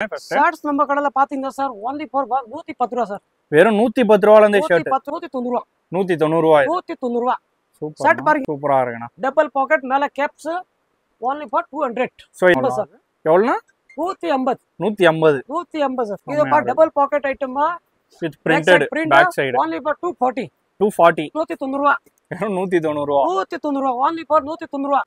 Shirts நம்ம கடையில பாத்தீங்கன்னா சார் only for 110 ரூபாய் சார். வெறும் 110 ரூபாயில இந்த ஷர்ட் 190 ரூபாய். 190 ரூபாய். 190 ரூபாய். சூப்பர். ஷர்ட் பாருங்க சூப்பரா இருக்குண்ணா. டபுள் பாக்கெட் மேல caps only for 200. So sir எவ்வளவுனா 150. 150. 150 சார். இது பா டபுள் பாக்கெட் ஐட்டமா with printed back side only for 240. 240. 190 ரூபாய். வெறும் 190 ரூபாய். 190 ரூபாய் only for 190 ரூபாய்.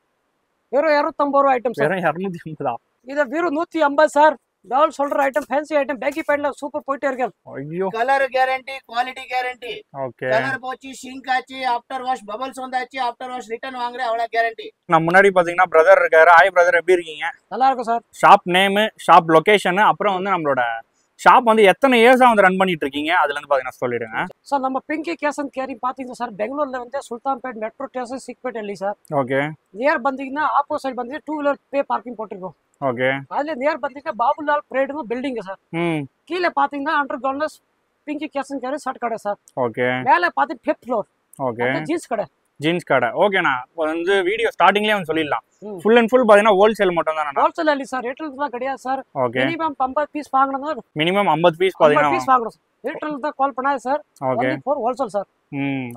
வெறும் 250 ரூபாய் ஐட்டம் சார். வெறும் 250 இது வெறும் 150 sir. Double shoulder item fancy item baggy பேண்ட்ல சூப்பர் போயிட்டே இருக்கு. ஐயோ colour guarantee quality guarantee okay. Colour போச்சு ஷிங்க் ஆச்சு ஆஃப்டர் வாஷ் பபிள்ஸ் வந்தாச்சு ஆஃப்டர் வாஷ் ரிட்டர்ன் வாங்குற அவ்வளவு கேரண்டி. நான் முன்னாடி பாத்தீங்கன்னா பிரதர் இருக்காரு. ஹாய் பிரதர், எப்படி இருக்கீங்க? நல்லா இருக்கும் sir. Shop name, shop location, அப்புறம் வந்து நம்மளோட ஷாப் வந்து எத்தனை இயர்ஸா வந்து ரன் பண்ணிட்டு இருக்கீங்க அதுல இருந்து பாத்தீங்கன்னா சொல்லிடுங்க சார். நம்ம பிங்கி கேஷ் அண்ட் கேரி பாத்தீங்கன்னா சார் பெங்களூர்ல வந்து சுல்தான்பேட் மெட்ரோ ஸ்டேஷன் சிக்பேட் எல்லி சார். ஓகே. நியர் பந்தீங்கன்னா ஆப்போசிட் பந்தீங்கன்னா 2 வீலர் பே பார்க்கிங் போட்டுருக்கோம். ஓகே. அதுல நியர் பந்தீங்கன்னா பாபுலால் பிரேடுங்க பில்டிங் சார். கீழே பாத்தீங்கன்னா அண்டர் கிரவுண்ட்ல Pinky cash and carry shirt கடை சார். ஓகே. மேல பாத்தி 5th ஃப்ளோர். ஓகே. ஜீன்ஸ் கடை. ஜீன்ஸ் கடை. ஓகேண்ணா. வந்து வீடியோ ஸ்டார்டிங்லயே வந்து சொல்லிடலாம். ஃபுல் அண்ட் ஃபுல் பாத்தீங்கன்னா ஹோல்சேல் மட்டும் தான். ஹோல்சேல் இல்ல சார், ரீட்டைல் தான் கிடையாது சார். ஓகே. மினிமம் 50 பீஸ் வாங்கணும். மினிமம் 50 பீஸ் பாத்தீங்கன்னா பீஸ் வாங்கணும். ரீட்டைல் தான் கால் பண்ணாத sir. Okay. For wholesale sir.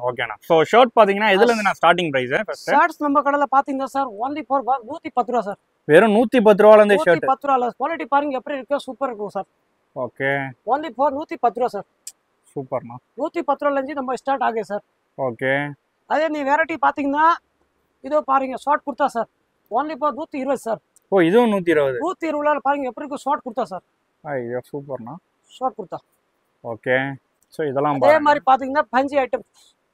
ஓகேண்ணா. சோ ஷர்ட் பாத்தீங்கன்னா எதுல இருந்து நான் ஸ்டார்டிங் பிரைஸ் ஃபர்ஸ்ட்? ஷர்ட்ஸ் நம்ம கடையில பாத்தீங்கன்னா சார் only for 110 ரூபாய் சார். வெறும் 110 ரூபாயில இந்த ஷர்ட். 110 ரூபாய். குவாலிட்டி பாருங்க எப்படி இருக்கு, சூப்பர் இருக்கும் சார். ஓகே. only for 110 ரூபாய் சார். சூப்பர்ண்ணா. 110 ரூபாயில இருந்து நம்ம ஸ்டார்ட் ஆகுது சார். ஓகே. அதே நீ வெரைட்டி பாத்தீங்கன்னா இதோ பாருங்க short kurta sir. only for 120 sir. Oh இதுவும் 120. 120 பாருங்க எப்படி இருக்கு ஷார்ட் குர்தா சார். ஐயோ சூப்பர்ண்ணா. ஷார்ட் குர்தா. ஓகே. சோ இதெல்லாம் அதே மாதிரி பாத்தீங்கன்னா fancy item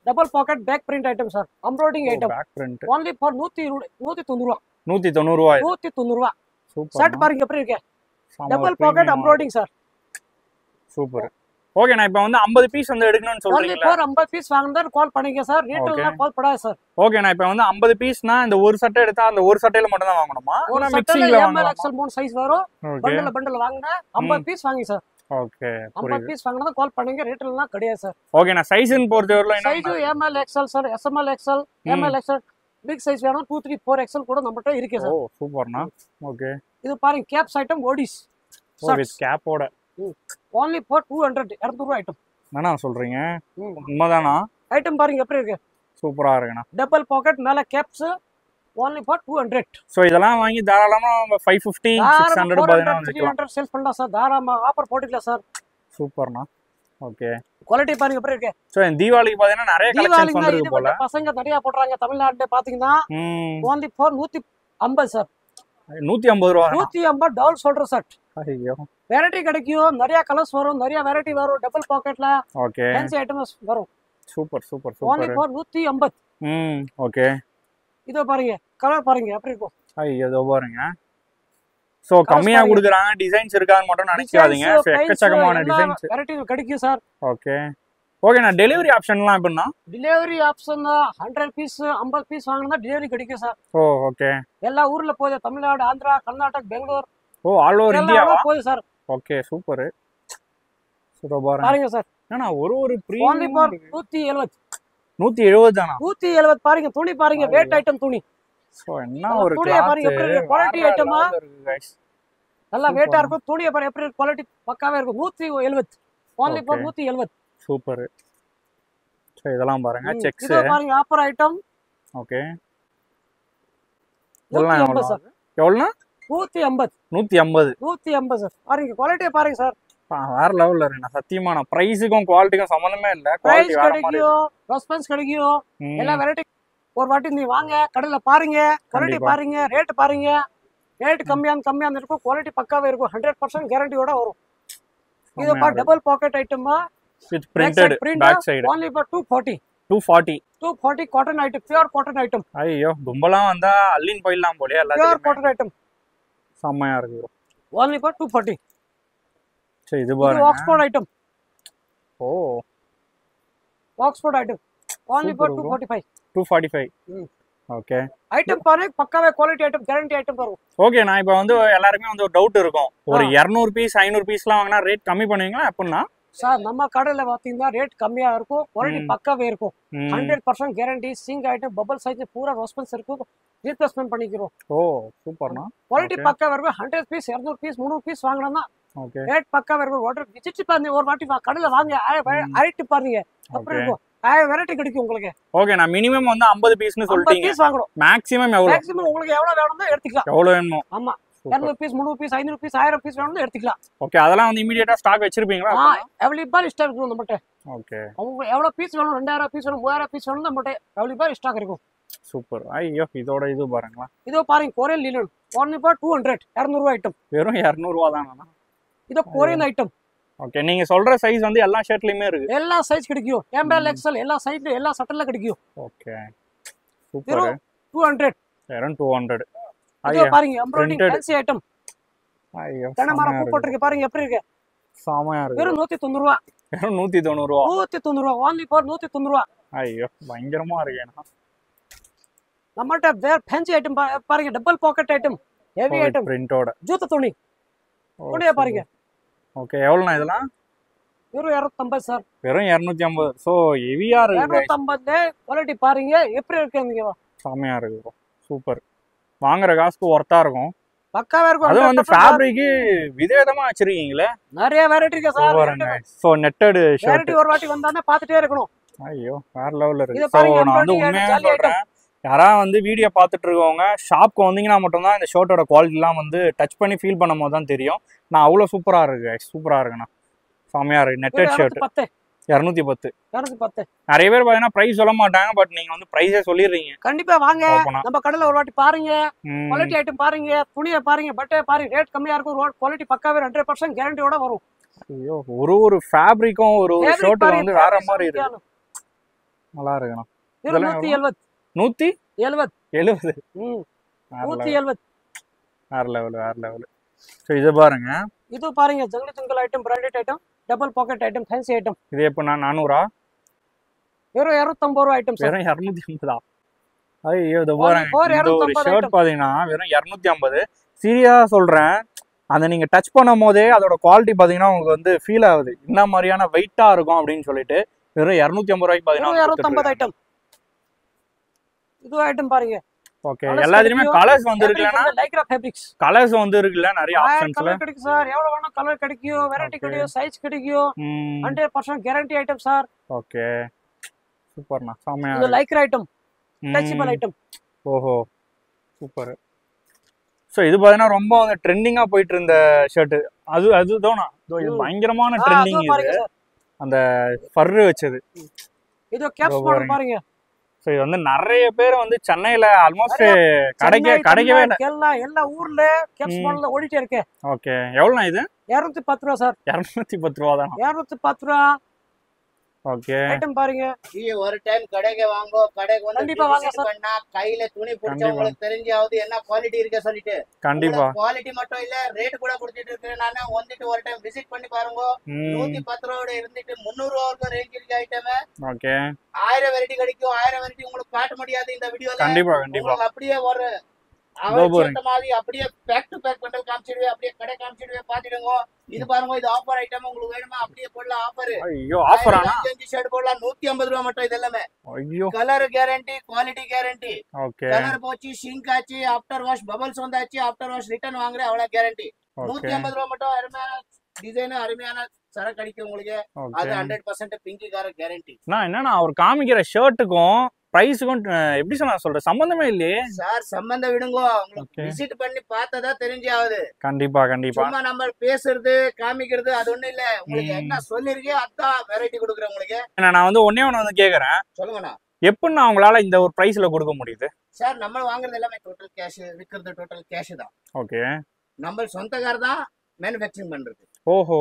double pocket back print item sir. Embroidery item back print only for 190 ரூபாய். 190 ரூபாய். 190 ரூபாய். சூப்பர். ஷர்ட் பாருங்க எப்படி இருக்கு. Double pocket embroidery sir. Super. Okay. நான் இப்போ வந்து 50 பீஸ் வந்து எடுக்கணும்னு சொல்றீங்களா? only for 50 பீஸ் வாங்குறதா கால் பண்ணுங்க சார். ரீட்டைல்ல கால் பண்ணாத சார். ஓகே. நான் இப்போ வந்து 50 பீஸ்னா இந்த ஒரு சட்டை எடுத்தா அந்த ஒரு சட்டையில மட்டும் தான் வாங்கணுமா? ஒரு மிக்ஸிங்ல ML XL 3 சைஸ் வரும். ஓகே. பண்டல் வாங்குனா 50 பீஸ் வாங்கி சார். ஓகே. 50 பீஸ் வாங்குறதா கால் பண்ணுங்க. ரீட்டைல்ல கிடையாது சார். ஓகே. நான் சைஸ்ன்னு பொறுத்தவரையில என்ன சைஸ் ML XL சார், SML XL, ML XL big size வேணும். 2 3 4 XL கூட நம்மட்ட இருக்கு சார். ஓ சூப்பர்ண்ணா. ஓகே. இது பாருங்க கேப்ஸ் ஐட்டம் ஓடிஸ் வித் கேப்போட only for 200 ரூபாய் ஐட்டம். என்னண்ணா சொல்றீங்க? உண்மைதானா? ஐட்டம் பாருங்க எப்படி இருக்கு. சூப்பரா இருக்குண்ணா. டபுள் பாக்கெட் மேல கேப்ஸ் only for 200. சோ இதெல்லாம் வாங்கி தாராளமா 550 600 300 சேல்ஸ் பண்ணலாம் சார். தாராளமா ஆஃபர் போட்டுக்கலாம் சார். சூப்பர்ண்ணா. ஓகே. குவாலிட்டி பாருங்க எப்படி இருக்கு. சோ தீபாவளிக்கு பாத்தீங்கன்னா நிறைய கலெக்ஷன்ஸ் வந்திருக்கு போல. பசங்க நிறைய போடுறாங்க தமிழ்நாட்டுல பாத்தீங்கன்னா only for 150 சார். 150 ரூபாய். 150 டபுள் ஷோல்டர் ஷர்ட். ஐயோ. வெரைட்டி கிடைக்கும், நிறைய கலர்ஸ் வரும், நிறைய வெரைட்டி வரும். டபுள் பாக்கெட்ல ஓகே. ஃபேன்சி ஐட்டம்ஸ் வரும். Super super only super. for 150. Okay. இதோ பாருங்க கலர் பாருங்க எப்படி இருக்கும். ஐயோ இதோ பாருங்க. சோ கம்மியா குடுக்குறாங்க, டிசைன்ஸ் இருக்கான்னு மட்டும் நினைக்காதீங்க. எக்கச்சக்கமான டிசைன்ஸ் வெரைட்டி கிடைக்கும் சார். ஓகே. ஓகே. நான் டெலிவரி ஆப்ஷன்லாம் எப்படின்னா? டெலிவரி ஆப்ஷன் 100 பீஸ் 50 பீஸ் வாங்கினா டெலிவரி கிடைக்கும் சார். ஓ ஓகே. எல்லா ஊர்ல போகுது. தமிழ்நாடு, ஆந்திரா, கர்நாடகா, பெங்களூர். ஓ ஆல் ஓவர் இந்தியாவா? போகுது சார். Okay super. பாருங்க சார். ஏன்னா ஒரு only for 170. 170 தானா? 170 பாருங்க. துணி பாருங்க, வெயிட் ஐட்டம் துணி. சோ என்ன ஒரு துணியை பாருங்க எப்படி இருக்கு. குவாலிட்டி ஐட்டமா நல்லா வெயிட்டா இருக்கும். துணியை பாருங்க எப்படி இருக்கு. குவாலிட்டி பக்காவே இருக்கும். 170 only for 170. சூப்பர். சோ இதெல்லாம் பாருங்க செக்ஸ். இது பாருங்க ஆஃபர் ஐட்டம். ஓகே. இதெல்லாம் எவ்வளவு சார்? எவ்வளவுனா? 150. 150 சார். பாருங்க குவாலிட்டியை பாருங்க சார். வேற லெவல்ல இருக்கு. நான் சத்தியமா நான் பிரைஸுக்கும் குவாலிட்டிக்கும் சம்பந்தமே இல்ல. பிரைஸ் கிடைக்கும், ரெஸ்பான்ஸ் கிடைக்கும். எல்லா வெரைட்டி ஒரு வாட்டி நீ வாங்க, கடையில பாருங்க, குவாலிட்டி பாருங்க, ரேட் பாருங்க. ரேட் கம்மியா இருக்கும், குவாலிட்டி பக்காவே இருக்கும். 100% கேரண்டியோட வரும். இது பா டபுள் பாக்கெட் ஐட்டமா with printed back side only for 240. 240 cotton item, pure cotton item. ஐயோ கும்பலாம் வந்தா அள்ளின் போயிடலாம் போலயே. பியூர் காட்டன் ஐட்டம் செம்மையா இருக்கு. only for 240. சரி இது பாருங்க. Oxford item. Oh Oxford item only for 245. 245. Okay. Item பாருங்க பக்காவே குவாலிட்டி ஐட்டம், கேரண்டி ஐட்டம் வரும். ஓகே. நான் இப்போ வந்து எல்லாருக்குமே வந்து ஒரு டவுட் இருக்கும். ஒரு 200 பீஸ் 500 பீஸ்லாம் வாங்கினா ரேட் கம்மி பண்ணுவீங்களா எப்படின்னா? சார் நம்ம கடையில பாத்தீங்கன்னா ரேட் கம்மியா இருக்கும், குவாலிட்டி பக்காவே இருக்கும். 100% guarantee. Singh item bubble size பூரா ரெஸ்பான்ஸ் இருக்கும். ரீப்ளேஸ்மென்ட் பண்ணிக்கிறோம். ஓ சூப்பர்னா. குவாலிட்டி பக்காவே இருக்கும். 100 பீஸ் 200 பீஸ் 300 பீஸ் வாங்கினா ஓகே ரேட் பக்காவா இருக்கும். வாட்டர் விசிட் பாருங்க, ஒரு வாட்டி கடையில வாங்க, அரைட்டு பாருங்க, அப்புறம் இருக்கும் வெரைட்டி கிடைக்கும் உங்களுக்கு. ஓகே, நான் மினிமம் வந்து 50 பீஸ்னு 50 சொல்லிட்டீங்க. பீஸ் வாங்கணும். மேக்ஸிமம் எவ்வளவு? மேக்ஸிமம் உங்களுக்கு எவ்வளவு வேணுமோ எடுத்துக்கலாம். எவ்வளவு வேணுமோ. ஆமா, 200 பீஸ், 300 பீஸ், 500 பீஸ், 1000 பீஸ் வேணும்னு எடுத்துக்கலாம். ஓகே, அதெல்லாம் வந்து இமிடியேட்டா ஸ்டாக் வச்சிருப்பீங்களா? அவைலபிள் ஸ்டாக் இருக்கும் நம்மகிட்ட. ஓகே, உங்களுக்கு எவ்வளவு பீஸ் வேணும், 2000 பீஸ் வேணும், 3000 பீஸ் வேணும், நம்மகிட்ட அவைலபிள் ஸ்டாக் இருக்கும். சூப்பர். ஐயோ, இதோட இது பாருங்களா. இதோ பாருங்க, கொரியன் லினன் ஒன்லி ஃபார் 200, 200 ரூபாய் ஐட்டம். வெறும் 200 ரூபா தானா? இதோ கொரியன் ஐட்டம். ஓகே, நீங்க சொல்ற சைஸ் வந்து எல்லா ஷர்ட்லயுமே இருக்கு. எல்லா சைஸ் கிடைக்கும், ML XL எல்லா சைஸ்ல எல்லா சட்டல்ல கிடைக்கும். Okay, super. 200. வெறும் 200. இதோ பாருங்க, எம்ப்ராய்டிங் ஃபேன்சி ஐட்டம். ஐயோ, கனமர பூ போட்டுருக்கு பாருங்க, எப்படி இருக்கு. சாமையா இருக்கு. வெறும் 190 ரூபா. வெறும் 190 ரூபா. 190 ரூபா, ஒன்லி ஃபார் 190 ரூபா. ஐயோ, பயங்கரமா இருக்கு. நம்மகிட்ட வேற ஃபேன்சி ஐட்டம் பாருங்க, double pocket item, heavy item, பிரிண்டோட ஜூத்த துணி. துணியை பாருங்க. ஓகே, எவ்வளவுனா இதெல்லாம்? வெறும் 250 சார். வெறும் 250. சோ ஹெவியா இருக்கு. 250 குவாலிட்டி பாருங்க எப்படி இருக்கு. நீங்க சாமையா இருக்கு. சூப்பர். வாங்குற காசுக்கு ஒர்த்தா இருக்கும். பக்காவா இருக்கும். அது வந்து ஃபேப்ரிக் விதவிதமா வச்சிருக்கீங்களே. நிறைய வெரைட்டி இருக்கு சார். பாருங்க. So netted shirt. வெரைட்டி ஒரு வாட்டி வந்தானே பாத்துட்டே இருக்கணும். ஐயோ, வேற லெவல்ல இருக்கு. இது சோ பாருங்க, நான் வந்து உண்மையா சொல்றேன், யாரா வந்து வீடியோ பார்த்துட்டு இருக்கவங்க ஷாப்க்கு வந்தீங்கன்னா மட்டும்தான் இந்த ஷர்ட்டோட குவாலிட்டிலாம் வந்து டச் பண்ணி ஃபீல் பண்ணும் போது தான் தெரியும். நான் அவ்வளோ சூப்பரா இருக்கு, சூப்பரா இருக்குண்ணா. செமையா இருக்கு. Netted shirt 210. 210. நிறைய பேர் பாத்தீங்கன்னா பிரைஸ் சொல்ல மாட்டாங்க, பட் நீங்க வந்து பிரைஸே சொல்லிடுறீங்க. கண்டிப்பா வாங்க, நம்ம கடையில ஒரு வாட்டி பாருங்க, குவாலிட்டி ஐட்டம் பாருங்க, துணியை பாருங்க, பட்டை பாருங்க, ரேட் கம்மியா இருக்கும், குவாலிட்டி பக்காவே 100% கேரண்டியோட வரும். ஐயோ, ஒரு ஃபேப்ரிக்கும் ஒரு ஷர்ட் வந்து வேற மாதிரி இருக்கு. நல்லா இருக்குண்ணா. 170. 170. 170. வேற லெவல். சோ இது பாருங்க. இது பாருங்க, jungle item, branded item, double pocket item, fancy item. இது எப்பனா 400? வெறும் 250 ரூபாய் ஐட்டம் சார். வெறும் 250. ஐயோ, இது பாருங்க, இந்த ஒரு ஷர்ட் பாத்தீங்கன்னா வெறும் 250. சீரியஸா சொல்றேன், அந்த நீங்க டச் பண்ணும் போதே அதோட குவாலிட்டி பாத்தீங்கன்னா உங்களுக்கு வந்து ஃபீல் ஆகுது, என்ன மாதிரியான வெயிட்டா இருக்கும் அப்படின்னு சொல்லிட்டு. வெறும் 250 ரூபாய்க்கு பாத்தீங்கன்னா 250 ஐட்டம். இது ஐட்டம் பாருங்க. ஓகே, எல்லாத்துலயுமே கலர்ஸ் வந்து இருக்குலனா, லைக்ரா ஃபேப்ரிக்ஸ் கலர்ஸ் வந்து இருக்குல, நிறைய ஆப்ஷன்ஸ்ல கலர் கிடைக்கும் சார். எவ்வளவு வேணா கலர் கிடைக்கும், வெரைட்டி கிடைக்கும், சைஸ் கிடைக்கும். 100% கேரண்டி ஐட்டம் சார். ஓகே, சூப்பர்ண்ணா. சாமையா இது லைக்ரா ஐட்டம், டச்சபிள் ஐட்டம். ஓஹோ, சூப்பர். சோ இது பாத்தீங்கன்னா ரொம்ப வந்து ட்ரெண்டிங்கா போயிட்டு இருந்த ஷர்ட். அதுதானா? இது பயங்கரமான ட்ரெண்டிங். இது அந்த ஃபர் வச்சது. இது கேப்ஸ் மாடல் பாருங்க. சோ இது வந்து நிறைய பேர் வந்து சென்னையில ஆல்மோஸ்ட் கிடைக்கவே இல்ல. எல்லா ஊர்ல கேப்ஸ் மாடல்ல ஓடிட்டே இருக்கு. ஓகே, எவ்வளவுனா இது? 210 ரூபா சார். 210 ரூபா தான். 210 ரூபா. ஓகே, ஐட்டம் பாருங்க. நீ ஒரு டைம் கடைக்கு வாங்கோ, கடைக்கு வந்து கண்டிப்பா வாங்க சார். பண்ணா கையில துணி பிடிச்சா உங்களுக்கு தெரிஞ்சாவது என்ன குவாலிட்டி இருக்கு சொல்லிட்டு. கண்டிப்பா குவாலிட்டி மட்டும் இல்ல, ரேட் கூட கொடுத்துட்டு இருக்கேன். நானே வந்துட்டு ஒரு டைம் விசிட் பண்ணி பாருங்க. 110 ரூபாயோட இருந்துட்டு 300 ரூபா வரைக்கும் ரேஞ்ச் இருக்கு ஐட்டம். ஓகே, 1000 வெரைட்டி கிடைக்கும். 1000 வெரைட்டி உங்களுக்கு காட்ட முடியாது இந்த வீடியோல. கண்டிப்பா உங்களுக்கு அப்படியே ஒரு மாதிரி அப்படியே பேக் டு பேக் பண்டல் காமிச்சிடுவேன், அப்படியே கடை காமிச்சிடுவேன், பாத்துடுங்க. இது பாருங்க, இது ஆஃபர் ஐட்டம். உங்களுக்கு வேணுமா அப்படியே போடலாம். ஆஃபர். ஐயோ, ஆஃபர் ஆனா 5 ஷர்ட் போடலாம். 150 ரூபாய் மட்டும். இது எல்லாமே ஐயோ, colour guarantee, quality guarantee. Okay, colour போச்சு, ஷிங்க் ஆச்சு, ஆஃப்டர் வாஷ் பபல்ஸ் வந்தாச்சு, ஆஃப்டர் வாஷ் ரிட்டர்ன் வாங்குற அவ்வளவு கேரண்டி. 150 ரூபாய் மட்டும். அருமையான டிசைன், அருமையான சரக்கு அடிக்கும் உங்களுக்கு. அது 100% பிங்கிக்கார கேரண்டி. நான் என்னன்னா அவர் காமிக்கிற ஷர்ட்டுக்கும் பிரைஸுக்கும் எப்படி சொல்ற சம்பந்தமே இல்லையே சார். சம்பந்தம் விடுங்க, உங்களுக்கு விசிட் பண்ணி பார்த்ததா தெரிஞ்சாவது. கண்டிப்பா கண்டிப்பா. சும்மா நம்ம பேசுறது காமிக்கிறது அது ஒண்ணு இல்ல. உங்களுக்கு என்ன சொல்லிருக்கே அதான் வெரைட்டி கொடுக்குறேன் உங்களுக்கு. நான் வந்து ஒண்ணே வந்து கேக்குறேன், சொல்லுங்கண்ணா. எப்படின்னா அவங்களால இந்த ஒரு பிரைஸ்ல கொடுக்க முடியுது? சார், நம்ம வாங்குறது எல்லாமே டோட்டல் கேஷ், விற்கிறது டோட்டல் கேஷ் தான். ஓகே, நம்ம சொந்தக்கார தான் மேனுஃபேக்சரிங் பண்றது. ஓஹோ,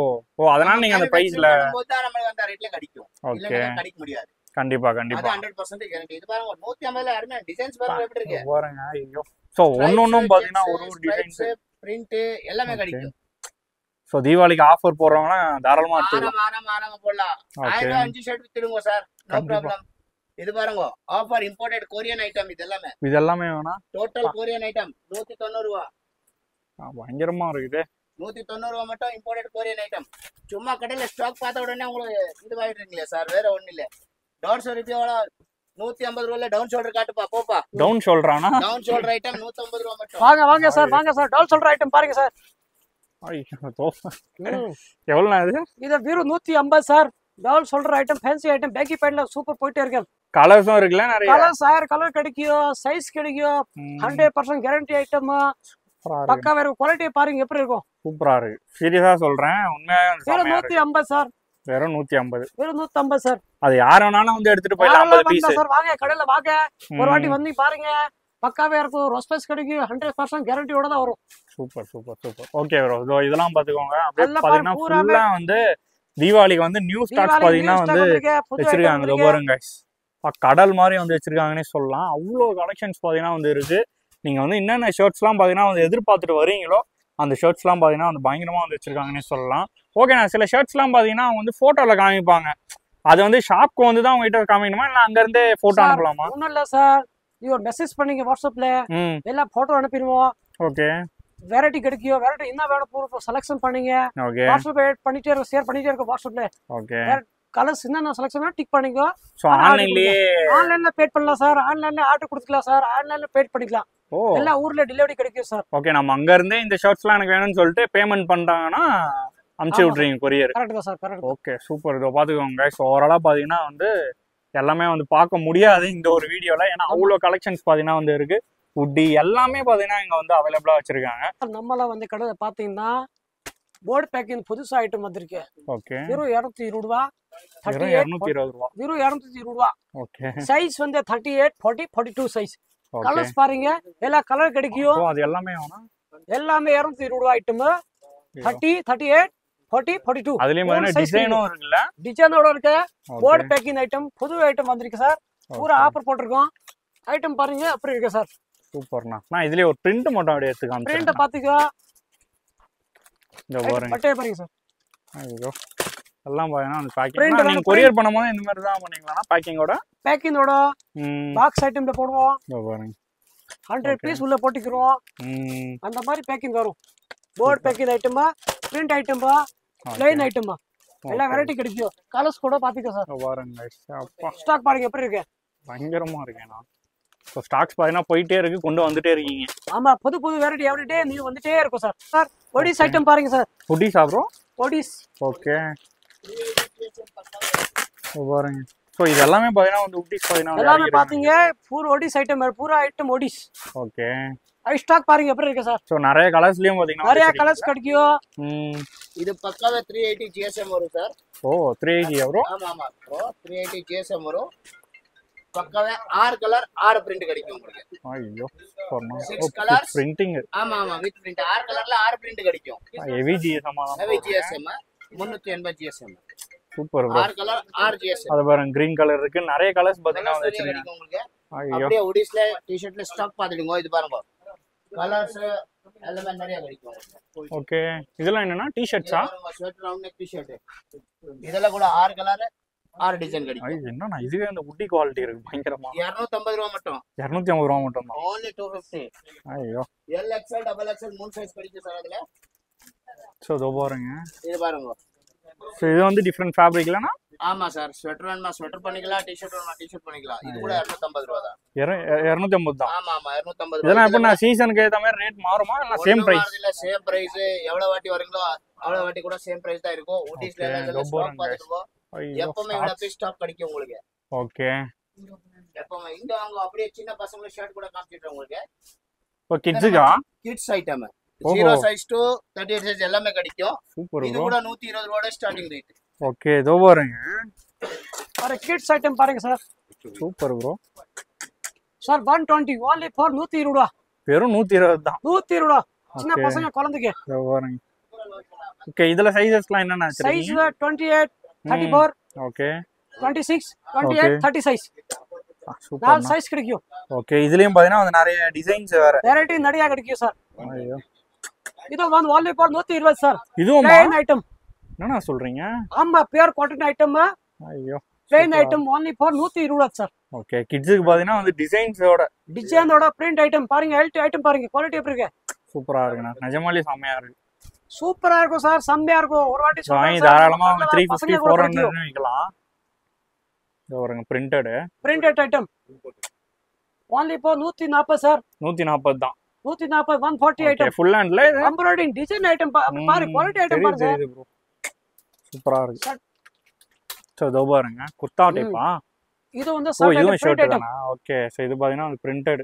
அதனால நீங்க அந்த பிரைஸ்ல நமக்கு அந்த ரேட்ல கிடைக்கும், இல்லன்னா கிடைக்க முடியாது. கண்டிப்பா கண்டிப்பா. அது 100% கேரண்டி. இது பாருங்க 150ல அருமையான டிசைன்ஸ் பாருங்க எப்படி இருக்கு பாருங்க. ஐயோ, சோ ஒவ்வொன்னும் பாத்தீங்கன்னா ஒரு டிசைன்ஸ், பிரிண்ட் எல்லாமே கிடைக்கும். சோ தீபாவளிக்கு ஆஃபர் போறவங்க தாராளமா எடுத்துக்கலாம். ஆரமா போடலாம். 5 ஷர்ட் வித்துடுங்க சார், நோ ப்ராப்ளம். இது பாருங்க, ஆஃபர் இம்போர்ட்டட் கொரியன் ஐட்டம். இது எல்லாமே வேணா டோட்டல் கொரியன் ஐட்டம். 190 ரூபா. பயங்கரமா இருக்குது. 190 ரூபா மட்டும் இம்போர்ட்டட் கொரியன் ஐட்டம். சும்மா கடையில ஸ்டாக் பார்த்த உடனே உங்களுக்கு இது ஆயிடுறீங்களே சார், வேற ஒண்ணு இல்ல. டவுன் ஷோல்டர் எவ்வளோ? 150 ரூபாய்ல டவுன் ஷோல்டர் காட்டுப்பா, போப்பா. டவுன் ஷோல்டரானா? டவுன் ஷோல்டர் ஐட்டம் 150 ரூபா மட்டும். வாங்க சார், வாங்க சார். டவுன் ஷோல்டர் ஐட்டம் பாருங்க சார். எவ்வளோ இது? இது வெறும் 150 sir. Double shoulder item, fancy item, baggy பேண்ட்ல சூப்பர் போயிட்டே இருக்கு. கலர்ஸும் இருக்குல்ல நிறைய. கலர்ஸ் 1000 கலர் கிடைக்கும், சைஸ் கிடைக்கும், 100% கேரண்டி ஐட்டம். பக்காவா இருக்கும். குவாலிட்டியை பாருங்க எப்படி இருக்கும். சூப்பரா இருக்கு. சீரியஸா சொல்றேன், உண்மையா. வெறும் 150 சார். வெறும் 150. வெறும் 150 சார். அது யார் வேணாலும் வந்து எடுத்துட்டு போயிடலாம். 50 பீஸ் சார். வாங்க கடையில வாங்க, ஒரு வாட்டி வந்து பாருங்க, பக்காவே இருக்கும். ரெஸ்பான்ஸ் கிடைக்கும், 100% கேரண்டியோட தான் வரும். Super super super. Okay bro, இதோ இதெல்லாம் பாத்துக்கோங்க. அப்படியே பாத்தீங்கன்னா ஃபுல்லா வந்து தீபாவளிக்கு வந்து நியூ ஸ்டாக்ஸ் பாத்தீங்கன்னா வந்து வச்சிருக்காங்க. இதோ பாருங்க गाइस, கடல் மாதிரி வந்து வச்சிருக்காங்கன்னே சொல்லலாம். அவ்வளோ கலெக்ஷன்ஸ் பாத்தீங்கன்னா வந்து இருக்கு. நீங்க வந்து என்னென்ன ஷர்ட்ஸ்லாம் பாத்தீங்கன்னா வந்து எதிர்பார்த்துட்டு வரீங்களோ அந்த ஷர்ட்ஸ்லாம் பாத்தீங்கன்னா வந்து பயங்கரமா வந்து வச்சிருக்காங்கன்னே சொல்லலாம். ஓகே, நான் சில ஷர்ட்ஸ்லாம் பாத்தீங்கன்னா அவங்க வந்து போட்டோல காமிப்பாங்க. அது வந்து ஷாப்க்கு வந்து தான் உங்ககிட்ட காமிக்கணுமா இல்ல அங்க இருந்தே போட்டோ அனுப்பலாமா? ஒண்ணும் இல்ல சார், நீங்க ஒரு மெசேஜ் பண்ணீங்க வாட்ஸ்அப்ல, எல்லாம் போட்டோ அனுப்பிடுவோம். ஓகே, வெரைட்டி கிடைக்கும். வெரைட்டி என்ன வேணும் பூரா செலக்ஷன் பண்ணீங்க. ஓகே, வாட்ஸ்அப் பண்ணிட்டே இருக்க, ஷேர் பண்ணிட்டே இருக்க வாட்ஸ்அப்ல. ஓகே, கலர்ஸ் என்ன செலக்ஷன் டிக் பண்ணிக்கோ. சோ ஆன்லைன்ல பேட் பண்ணலாம் சார், ஆன்லைன்ல ஆர்டர் கொடுத்துக்கலாம் சார், ஆன்லைன்ல பேட் பண்ணிக்கலாம். எல்லா ஊர்ல டெலிவரி கிடைக்கும் சார். ஓகே, நம்ம அங்க இருந்தே இந்த ஷர்ட்ஸ்லாம் எனக்கு வேணும்னு சொல்லிட்டு பேமெண்ட் பண்றாங்கன்னா அனுப்பிச்சு விட்றீங்க கொரியர். கரெக்ட் தான் சார், கரெக்ட். Okay, super. இதோ பாத்துக்கோங்க गाइस, ஓவராலா பாத்தீங்கன்னா வந்து எல்லாமே வந்து பார்க்க முடியாது இந்த ஒரு வீடியோல. ஏன்னா அவ்வளோ கலெக்ஷன்ஸ் பாத்தீங்கன்னா வந்து இருக்கு. உட்டி எல்லாமே பாத்தீங்கன்னா இங்க வந்து அவைலபிளா வச்சிருக்காங்க. நம்மள வந்து கடையில பாத்தீங்கன்னா போர்டு பேக்கிங் புதுசா ஐட்டம் வந்திருக்கு. ஓகே, வெறும் 220 ரூபா. 220 ரூபா. வெறும் 220 ரூபா. ஓகே, சைஸ் வந்து 38, 40, 42 சைஸ். கலர்ஸ் பாருங்க, எல்லா கலர் கிடைக்கும். அது எல்லாமே எல்லாமே 220 ரூபா ஐட்டம். 30, 38, 40, 42. அதுலயும் பாத்தீங்கன்னா டிசைனும் இருக்குல்ல, டிசைனோட இருக்கு. போர்டு பேக்கிங் ஐட்டம், புது ஐட்டம் வந்திருக்கு சார். பூரா ஆஃபர் போட்டிருக்கோம். ஐட்டம் பாருங்க அப்படி இருக்கு சார். சூப்பர்ண்ணா. நான் இதுலயே ஒரு பிரிண்ட் மட்டும் அப்படியே எடுத்து காமிச்சேன். பிரிண்ட் பாத்துக்கோ. இந்த பாருங்க, பட்டே பாருங்க சார். ஐயோ, எல்லாம் பாத்தீங்கன்னா அந்த பேக்கிங் நீங்க கொரியர் பண்ணும்போது இந்த மாதிரி தான் பண்ணீங்களா? பேக்கிங்கோட பாக்ஸ் ஐட்டம்ல போடுவோம். இந்த பாருங்க, 100 பீஸ் உள்ள போட்டுக்கிறோம். அந்த மாதிரி பேக்கிங் வரும். போர்டு பேக்கிங் ஐட்டமா, பிரிண்ட் ஐட்டமா, ப்ளைன் ஐட்டமா, எல்லா வெரைட்டி கிடைக்கும். கலர்ஸ் கூட பாத்துக்கோ சார். பாருங்க அப்பா, ஸ்டாக் பாருங்க எப்படி இருக்கு. பயங்கரமா இருக்கேனா. சோ ஸ்டாக்ஸ் பாத்தீங்கன்னா போயிட்டே இருக்கு, கொண்டு வந்துட்டே இருக்கீங்க. ஆமா, புது புது வெரைட்டி எவ்ரிடே நியூ வந்துட்டே இருக்கும் சார். சார் ஒடிஸ் ஐட்டம் பாருங்க சார். ஒடிஸ் ப்ரோ? ஒடிஸ். ஓகே, பாருங்க. சோ இது எல்லாமே பாத்தீங்கன்னா வந்து ஒடிஸ் பாத்தீங்கன்னா எல்லாமே பாத்தீங்க பூரா ஒடிஸ் ஐட்டம், பூரா ஐட்டம் ஒடிஸ். ஓகே, ஐ ஸ்டாக் பாருங்க எப்படி இருக்கு சார். சோ நிறைய கலர்ஸ்லயும் பாத்தீங்கன்னா நிறைய கலர்ஸ் கிடைக்கும். இது பக்காவே 380 GSM வரும் சார். ஓ 380 ப்ரோ? ஆமா ஆமா ப்ரோ, 380 GSM வரும். பக்காவே 6 கலர் 6 பிரிண்ட் கிடைக்கும் உங்களுக்கு. ஐயோ, 6 கலர்ஸ் பிரிண்டிங். ஆமா ஆமா, வித் பிரிண்ட். 6 கலர்ல 6 பிரிண்ட் கிடைக்கும். ஹெவி GSM ஆ? Heavy GSM 380 GSM. Super bro. 6 colour 6 GSM. அது பாருங்க, கிரீன் கலர் இருக்கு, நிறைய கலர்ஸ் பாத்தீங்கன்னா வச்சிருக்காங்க உங்களுக்கு. ஐயோ, அப்படியே ஒடிஸ்ல டி-ஷர்ட்ல ஸ்டாக் பாத்துடுங்க. இது பாருங்க, கலர்ஸ் எல்லாமே நிறைய கிடைக்கும். ஓகே, இதெல்லாம் என்னன்னா டி-ஷர்ட்ஸா? Shirt, round neck t-shirt. இதெல்லாம் கூட 6 கலர் 6 டிசைன் கிடைக்கும். என்னன்னா இதுவே அந்த உட்டி குவாலிட்டி இருக்கு பயங்கரமா. 250 ரூபாய் மட்டும். 250 ரூபாய் மட்டும் தான். only 250. ஐயோ, LXL XXL 3 சைஸ் கிடைக்கும் சார் அதுல. சோ இதோ பாருங்க, இது பாருங்க. சோ இது வந்து டிஃபரண்ட் ஃபேப்ரிக்லனா? ஆமா சார், ஸ்வெட்டர் வேணுமா ஸ்வெட்டர் பண்ணிக்கலாம், டி-ஷர்ட் வேணுமா டி-ஷர்ட் பண்ணிக்கலாம். இது கூட 250 ரூபாய் தான். 250 தான். ஆமா ஆமா, 250. இதெல்லாம் எப்ப நான் சீசனுக்கு ஏத்த மாதிரி ரேட் மாறுமா இல்ல சேம் பிரைஸ்? இல்ல சேம் பிரைஸ். எவ்வளவு வாட்டி வரீங்களோ அவ்வளவு வாட்டி கூட சேம் பிரைஸ் தான் இருக்கும். ஊட்டிஸ்ல எல்லாம் ஸ்டாக் பாத்துக்கோ. எப்பவுமே இவ்வளவு பீஸ் ஸ்டாக் கிடைக்கும் உங்களுக்கு. ஓகே, எப்பவுமே இங்க அவங்க அப்படியே சின்ன பசங்க ஷர்ட் கூட காமிச்சிட்டு உங்களுக்கு. ஓ கிட்ஸ்க்கா? Kids item 0 size to 38 size எல்லாமே கிடைக்கும். சூப்பர். இது கூட 120 ரூபாய் ஸ்டார்டிங் ரேட். ஓகே, இதோ பாருங்க. ஒரு கிட்ஸ் ஐட்டம் பாருங்க sir. Super bro. Sir 120 only for 120 ரூபாய். வெறும் 120 தான். 120 ரூபாய். சின்ன பசங்க குழந்தைக்கு. இதோ பாருங்க. ஓகே, இதுல சைஸஸ்லாம் என்னன்னா சைஸ் 28, 34. Okay, 26, 28, 30 size. சூப்பர். நாலு சைஸ் கிடைக்கும். ஓகே, இதுலயும் பாத்தீங்கன்னா வந்து நிறைய டிசைன்ஸ் வேற. வெரைட்டி நிறைய கிடைக்கும் சார். ஐயோ, இது வந்து only for 120 சார். இதுவும் plain ஐட்டம். என்னன்னா சொல்றீங்க? ஆமா, பியூர் காட்டன் ஐட்டம். ஐயோ, plain ஐட்டம் only for 120 ரூபாய் சார். ஓகே, கிட்ஸ்க்கு பாத்தீங்கன்னா வந்து டிசைனோட பிரிண்ட் ஐட்டம் பாருங்க, எல்டி ஐட்டம் பாருங்க, குவாலிட்டி எப்படி இருக்கு. சூப்பரா இருக்குண்ணா, நிஜமாலே செம்மையா இருக்கு. சூப்பரா இருக்கும் சார், செம்மையா இருக்கும். ஒரு வாட்டி வாங்கி தாராளமா 350 400 விக்கலாம். இது பாருங்க, printed item only for 140 sir. 140 தான். 140 140 ஐட்டம் ஃபுல் ஹேண்ட்ல இது எம்ப்ராய்டிங் டிசைன் ஐட்டம் பாரு குவாலிட்டி ஐட்டம் பாருங்க தெரியுது ப்ரோ சூப்பரா இருக்கு சோ இதோ பாருங்க குர்தா டைப்பா இது வந்து இதுவும் ஷர்ட் ஐட்டம் தானா ஓகே சோ இது பாத்தீங்கன்னா அது printed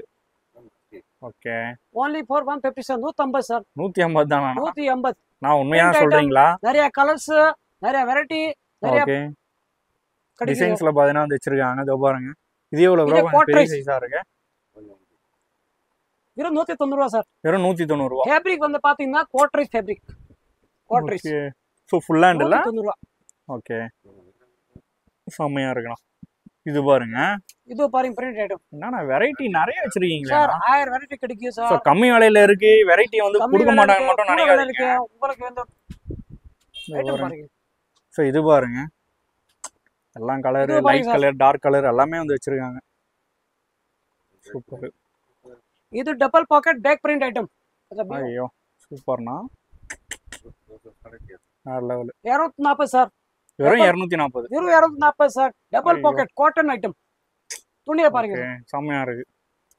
okay only for 150 sir 150 sir 150 தானா 150 நான் உண்மையா சொல்றீங்களா நிறைய கலர்ஸ் நிறைய வெரைட்டி நிறைய ஓகே டிசைன்ஸ்ல பாத்தீங்கன்னா வந்து வச்சிருக்காங்க இதோ பாருங்க இது எவ்வளவு ப்ரோ பெரிய சைஸா இருக்கு வெறும் 190 ரூபாய் சார் வெறும் 190 ரூபாய் ஃபேப்ரிக் வந்து பாத்தீங்கன்னா கோட்ரைஸ் ஃபேப்ரிக் கோட்ரைஸ் சோ ஃபுல் ஹேண்ட் இல்ல 190 ரூபாய் ஓகே செமையா இருக்குண்ணா இது பாருங்க இது பாருங்க பிரிண்ட் ஐட்டம் என்னன்னா வெரைட்டி நிறைய வச்சிருக்கீங்களா சார் 1000 வெரைட்டி கிடைக்கும் சோ சார் கம்மி விலையில இருக்கு வெரைட்டி வந்து கொடுக்க மாட்டாங்க மட்டும் நினைக்காதீங்க உங்களுக்கு வந்து ஐட்டம் பாருங்க சோ இது பாருங்க எல்லாம் colour light colour dark colour எல்லாமே வந்து வச்சிருக்காங்க சூப்பர் இது double pocket back print item ஐயோ சூப்பர்னா வேற லெவல் 240 சார் வெறும் 240 வெறும் 240 sir double pocket cotton item துணியை பாருங்க செமையா இருக்கு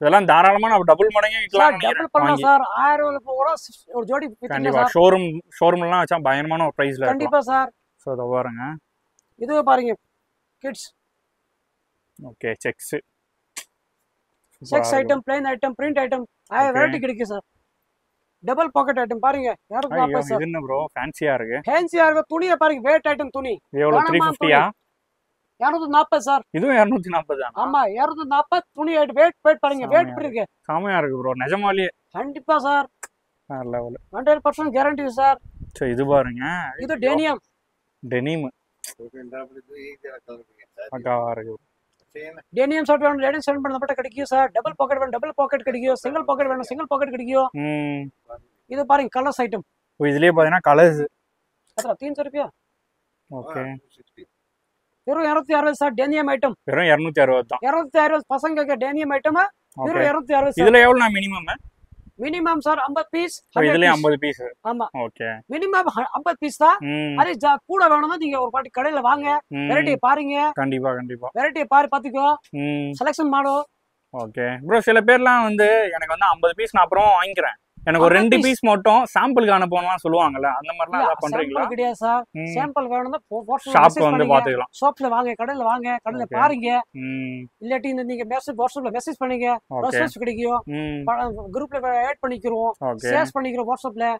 இதெல்லாம் தாராளமா நம்ம டபுள் மடங்கே விக்கலாம் டபுள் பண்ணலாம் சார் 1000 ரூபாய் கூட ஒரு ஜோடி கண்டிப்பா ஷோரூம்லாம் வச்சா பயங்கரமான ஒரு பிரைஸ்ல இருக்கும் கண்டிப்பா சார் சோ இத பாருங்க இது பாருங்க kids okay sex item plain item print item 1000 variety கிடைக்கும் சார் டபுள் பாக்கெட் ஐட்டம் பாருங்க 240 சார் இது என்ன ப்ரோ ஃபேன்சியா இருக்கு ஃபேன்சியா இருக்கு துணியை பாருங்க வெயிட் ஐட்டம் துணி எவ்வளவு 350யா 240 சார் இதுவும் 240 தானா ஆமா 240 துணி ஐட்டம் வெயிட் பாருங்க வெயிட் இருக்கு செமையா இருக்கு ப்ரோ நிஜமாலியே கண்டிப்பா சார் வேற லெவல் 100% கேரண்டி சார் சோ இது பாருங்க இது டெனிம் அக்காவா இருக்கு டெனியம் ஷர்ட் வேணும் லேடிஸ் சென்ட் பண்ணப்பட்ட கிடைக்கும் சார் டபுள் பாக்கெட் வேணும் டபுள் பாக்கெட் கிடைக்கும் சிங்கிள் பாக்கெட் வேணும் சிங்கிள் பாக்கெட் கிடைக்கும் இது பாருங்க கலர்ஸ் ஐட்டம் இதுலயே பாத்தீங்கன்னா கலர்ஸ் அத 300 ரூபாய் ஓகே வெறும் 260 சார் டெனியம் ஐட்டம் வெறும் 260 தான் 260 பசங்களுக்கு டெனியம் ஐட்டம் வெறும் 260 இதுல எவ்வளவு நான் மினிமம் சார் 50 பீஸ் இதுல 50 பீஸ் ஆமா ஓகே மினிமம் 50 பீஸ் தான் அது கூட வேணும்னா நீங்க ஒரு பாட்டி கடையில வாங்க வெரைட்டி பாருங்க கண்டிப்பா வெரைட்டி பாத்துக்கோ செலக்ஷன் மாடோ ஓகே ப்ரோ சில பேர்லாம் வந்து எனக்கு வந்து 50 பீஸ் நான் அப்புறம் வாங்கிக்கிறேன் எனக்கு ஒரு 2 பீஸ் மட்டும் சாம்பிளுக்கு அனுப்பணும்லாம் சொல்லுவாங்கல்ல அந்த மாதிரிலாம் ஏதாவது பண்றீங்களா கிடையாது சார் சாம்பிள் வேணும்னா ஷாப்ல வந்து பாத்துக்கலாம் ஷாப்ல வாங்க கடையில பாருங்க இல்லாட்டி நீங்க வாட்ஸ்அப்ல மெசேஜ் பண்ணுங்க ரெஸ்பான்ஸ் கிடைக்கும் குரூப்ல ஆட் பண்ணிக்கிறோம் ஷேர் பண்ணிக்கிறோம் வாட்ஸ்அப்ல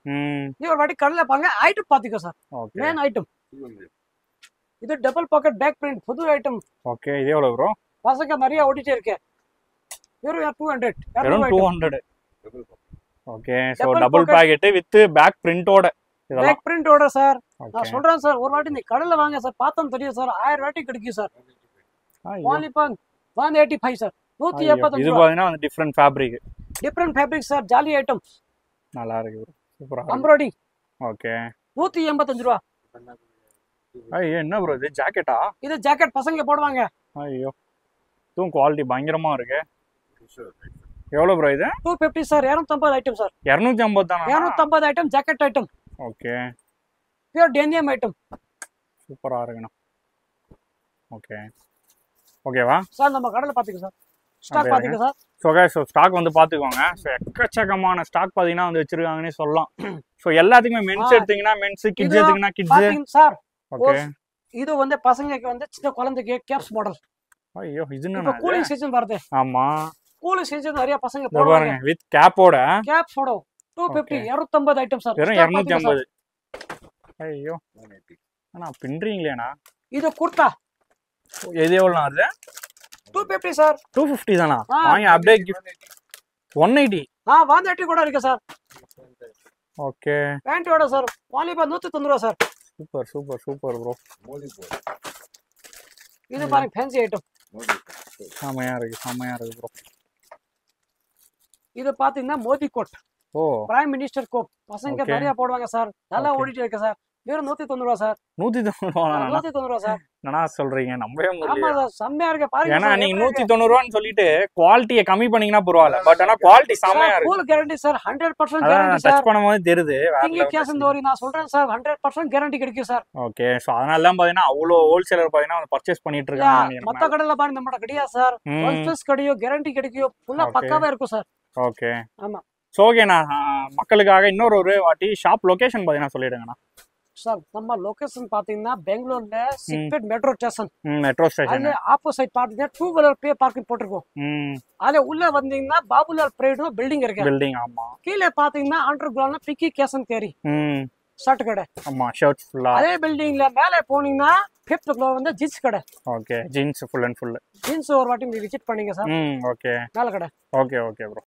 நீ ஒரு வாட்டி கடையில பாருங்க ஐட்டம் பாத்துக்கோ சார் மெயின் ஐட்டம் இது டபுள் பாக்கெட் பேக் பிரிண்ட் புது ஐட்டம் ஓகே இது எவ்வளவு ப்ரோ பசங்க நிறைய ஓடிட்டே இருக்கு வெறும் 200 okay so double pocket with back பிரிண்டோட இதெல்லாம் பேக் பிரிண்டோட சார் நான் சொல்றேன் சார் ஒரு வாட்டி நீ கடையில வாங்க சார் பார்த்தா தெரியும் சார் 1000 வாட்டி கிடைக்கும் சார் only 185 சார் 175 இது பாத்தீங்கன்னா அந்த different fabric sir jolly item நல்லா இருக்கு சூப்பரா எம்ப்ராய்டிங் ஓகே 185 ரூபாய் ஐயோ என்ன ப்ரோ இது ஜாக்கெட்டா இது ஜாக்கெட் பசங்க போடுவாங்க ஐயோ இதுவும் குவாலிட்டி பயங்கரமா இருக்கு எவ்வளவு ப்ரோ இது 250 சார் 250 ஐட்டம் சார் 250 தானா 250 item jacket item okay pure denim item சூப்பரா இருக்குண்ணா ஓகேவா சார் நம்ம கடையில பாத்துக்கோ சார் ஸ்டாக் பாத்துக்கோ சார் ஸோ ஸ்டாக் வந்து பாத்துக்கோங்க ஸோ எக்கச்சக்கமான ஸ்டாக் பாத்தீங்கன்னா வந்து வச்சிருக்காங்கன்னே சொல்லலாம் ஸோ எல்லாத்துக்குமே மென்ஸ் எடுத்தீங்கன்னா மென்ஸ் கிட்ஸ் எடுத்தீங்கன்னா கிட்ஸ் சார் ஓகே இது வந்து பசங்களுக்கு வந்து சின்ன குழந்தைக்கு கேப்ஸ் மாடல் ஐயோ இது என்ன கூலிங் சீசன் வருது ஆமா கூலிங் சீசன் நிறைய பசங்க போடுவாங்க வித் கேப்போட 250 250 ஐட்டம் சார் வெறும் 250 ஐயோ அண்ணா பின்றீங்களேண்ணா இது குர்தா எது எவ்வளவு வருது 250 சார் 250 தானா வாங்க அப்படியே 180 180 கூட இருக்கு சார் ஓகே பேண்டோட சார் வாலிபா 190 ரூபாய் சார் சூப்பர் ப்ரோ இது பாருங்க ஃபேன்சி ஐட்டம் செமையா இருக்கு ப்ரோ இது பாத்தீங்கன்னா Modi coat prime minister coat பசங்க நிறைய போடுவாங்க சார் நல்லா ஓடிட்டு இருக்கு சார் வெறும் 190 ரூபாய் சார் 190 ரூபாய் சார் என்னடா சொல்றீங்க நம்பவே முடியல ஆமா சார் செம்மையா இருக்கு பாருங்க ஏன்னா நீங்க 190 ரூபான்னு சொல்லிட்டு குவாலிட்டியை கம்மி பண்ணீங்கன்னா பரவாயில்ல பட் ஆனா குவாலிட்டி செம்மையா இருக்கு full guarantee sir 100% guarantee sir touch பண்ணும்போது தெரியுது நீங்க கேஷ் அண்ட் நான் சொல்றேன் சார் 100% கேரண்டி கிடைக்கும் சார் ஓகே சோ அதனால தான் பாத்தீங்கன்னா அவ்வளவு ஹோல்சேலர் பாத்தீங்கன்னா பர்ச்சேஸ் பண்ணிட்டு இருக்காங்க மத்த கடையில பாருங்க நம்ம கிடையாது சார் 1+ கிடைக்கும் கேரண்டி கிடைக்கும் ஃபுல்லா பக்காவா இருக்கும் சார் ஓகே ஆமா ஸோ ஓகேண்ணா, மக்களுக்காக இன்னொரு ஒரு வாட்டி ஷாப் லொகேஷன் பார்த்தீங்கன்னா சொல்லிடுங்கண்ணா. சார் நம்ம லொகேஷன் பாத்தீங்கன்னா பெங்களூர்ல Chickpet metro station, metro station அதுல ஆப்போசிட் பாத்தீங்கன்னா 2 வீலர் பே பார்க்கிங் போட்டிருக்கோம். அதுல உள்ள வந்தீங்கன்னா பாபுலால் பிரைடு பில்டிங் இருக்கு. பில்டிங் ஆமா. கீழே பாத்தீங்கன்னா அண்டர் கிரவுண்ட்ல பிக்கி கேசன் கேரி ஷர்ட் கடை. ஆமா, ஷர்ட் ஃபுல்லா. அதே பில்டிங்ல மேலே போனீங்கன்னா 5th ஃப்ளோர் வந்து ஜீன்ஸ் கடை. Okay, jeans full and full. Jeans ஒரு வாட்டி நீங்க விசிட் பண்ணீங்க சார். ஓகே, மேல கடை. Okay okay bro.